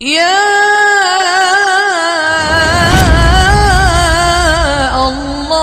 یا اللہ۔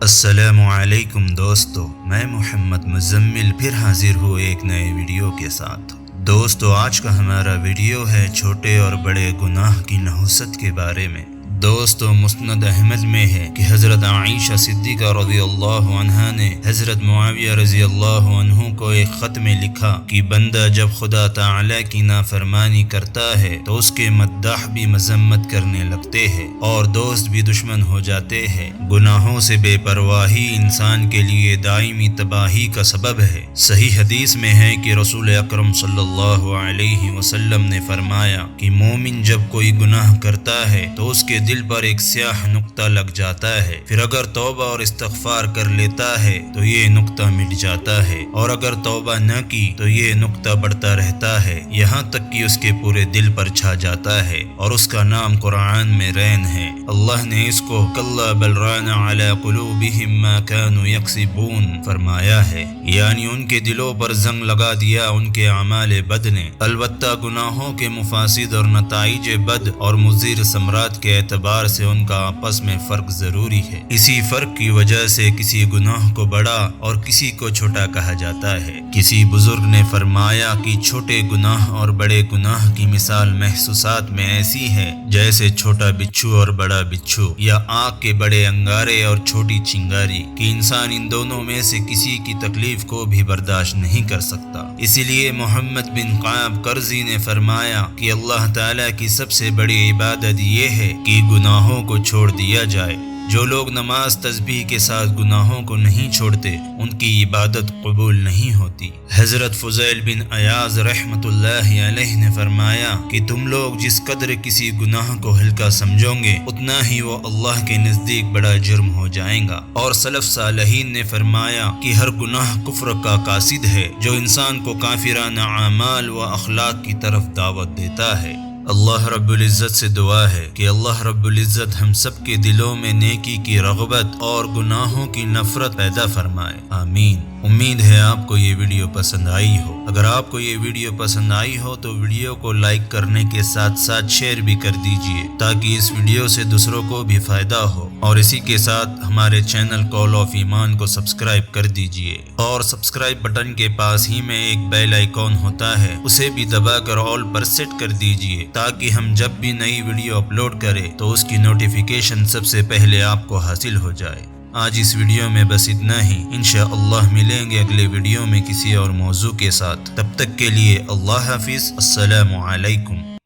السلام علیکم دوستو، میں محمد مزمل پھر حاضر ہوں ایک نئے ویڈیو کے ساتھ۔ دوستو، آج کا ہمارا ویڈیو ہے چھوٹے اور بڑے گناہ کی نحوست کے بارے میں۔ دوستو، مسند احمد میں ہے کہ حضرت عائشہ صدیقہ رضی اللہ عنہا نے حضرت معاویہ رضی اللہ عنہ کو ایک خط میں لکھا کہ بندہ جب خدا تعالی کی نافرمانی کرتا ہے تو اس کے مداح بھی مذمت کرنے لگتے ہیں اور دوست بھی دشمن ہو جاتے ہیں۔ گناہوں سے بے پرواہی انسان کے لیے دائمی تباہی کا سبب ہے۔ صحیح حدیث میں ہے کہ رسول اکرم صلی اللہ علیہ وسلم نے فرمایا کہ مومن جب کوئی گناہ کرتا ہے تو اس کے دل پر ایک سیاہ نقطہ لگ جاتا ہے، پھر اگر توبہ اور استغفار کر لیتا ہے تو یہ نقطہ مٹ جاتا ہے، اور اگر توبہ نہ کی تو یہ نقطہ بڑھتا رہتا ہے یہاں تک کہ اس کے پورے دل پر چھا جاتا ہے، اور اس کا نام قرآن میں رین ہے۔ اللہ نے اس کو کلا بل ران علی قلوبہم ما كانوا یکسبون فرمایا ہے، یعنی ان کے دلوں پر زنگ لگا دیا ان کے اعمال بد نے۔ البتہ گناہوں کے مفاسد اور نتائج بد اور مضر ثمرات کے اعتبار سے ان کا آپس میں فرق ضروری ہے۔ اسی فرق کی وجہ سے کسی گناہ کو بڑا اور کسی کو چھوٹا کہا جاتا ہے۔ کسی بزرگ نے فرمایا کہ چھوٹے گناہ اور بڑے گناہ کی مثال محسوسات میں ایسی ہے جیسے چھوٹا بچھو اور بڑا بچھو، یا آگ کے بڑے انگارے اور چھوٹی چنگاری، کہ انسان ان دونوں میں سے کسی کی تکلیف کو بھی برداشت نہیں کر سکتا۔ اسی لیے محمد بن قعب قرظی نے فرمایا کہ اللہ تعالیٰ کی سب سے بڑی عبادت یہ ہے کہ گناہوں کو چھوڑ دیا جائے۔ جو لوگ نماز تسبیح کے ساتھ گناہوں کو نہیں چھوڑتے ان کی عبادت قبول نہیں ہوتی۔ حضرت فضیل بن عیاض رحمۃ اللہ علیہ نے فرمایا کہ تم لوگ جس قدر کسی گناہ کو ہلکا سمجھو گے اتنا ہی وہ اللہ کے نزدیک بڑا جرم ہو جائے گا۔ اور سلف صالحین نے فرمایا کہ ہر گناہ کفر کا قاصد ہے جو انسان کو کافرانہ اعمال و اخلاق کی طرف دعوت دیتا ہے۔ اللہ رب العزت سے دعا ہے کہ اللہ رب العزت ہم سب کے دلوں میں نیکی کی رغبت اور گناہوں کی نفرت پیدا فرمائے، آمین۔ امید ہے آپ کو یہ ویڈیو پسند آئی ہو۔ اگر آپ کو یہ ویڈیو پسند آئی ہو تو ویڈیو کو لائک کرنے کے ساتھ ساتھ شیئر بھی کر دیجئے تاکہ اس ویڈیو سے دوسروں کو بھی فائدہ ہو، اور اسی کے ساتھ ہمارے چینل کال آف ایمان کو سبسکرائب کر دیجئے، اور سبسکرائب بٹن کے پاس ہی میں ایک بیل آئیکن ہوتا ہے اسے بھی دبا کر آل پر سیٹ کر دیجئے تاکہ ہم جب بھی نئی ویڈیو اپلوڈ کریں تو اس کی نوٹیفیکیشن سب سے پہلے آپ کو حاصل ہو جائے۔ آج اس ویڈیو میں بس اتنا ہی، انشاءاللہ ملیں گے اگلے ویڈیو میں کسی اور موضوع کے ساتھ۔ تب تک کے لیے اللہ حافظ، السلام علیکم۔